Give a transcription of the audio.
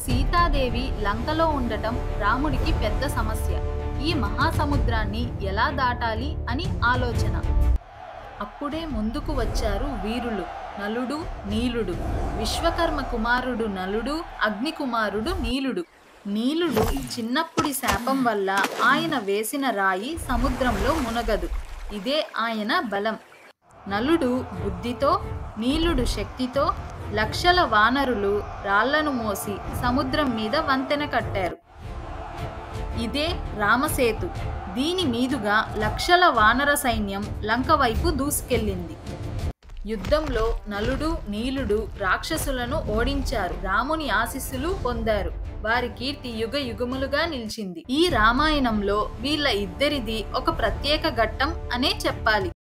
సీతాదేవి లంకలో ఉండటం రాముడికి పెద్ద సమస్య. ఈ మహాసముద్రాన్ని ఎలా దాటాలి అని ఆలోచన. అప్పుడే ముందుకు వచ్చారు వీరులు నలుడు, నీలుడు. విశ్వకర్మ కుమారుడు నలుడు, అగ్ని కుమారుడు నీలుడు. నీలుడు చిన్నప్పుడి శాపం వల్ల ఆయన వేసిన రాయి సముద్రంలో మునగదు. ఇదే ఆయన బలం. నలుడు బుద్ధితో, నీలుడు శక్తితో లక్షల వానరులు రాళ్లను మోసి సముద్రం మీద వంతెన కట్టారు. ఇదే రామసేతు. దీని మీదుగా లక్షల వానర సైన్యం లంక వైపు దూసుకెళ్ళింది. యుద్ధంలో నలుడు, నీలుడు రాక్షసులను ఓడించారు. రాముని ఆశీస్సులు పొందారు. వారి కీర్తి యుగ యుగములుగా నిలిచింది. ఈ రామాయణంలో వీళ్ళ ఇద్దరిది ఒక ప్రత్యేక ఘట్టం అనే చెప్పాలి.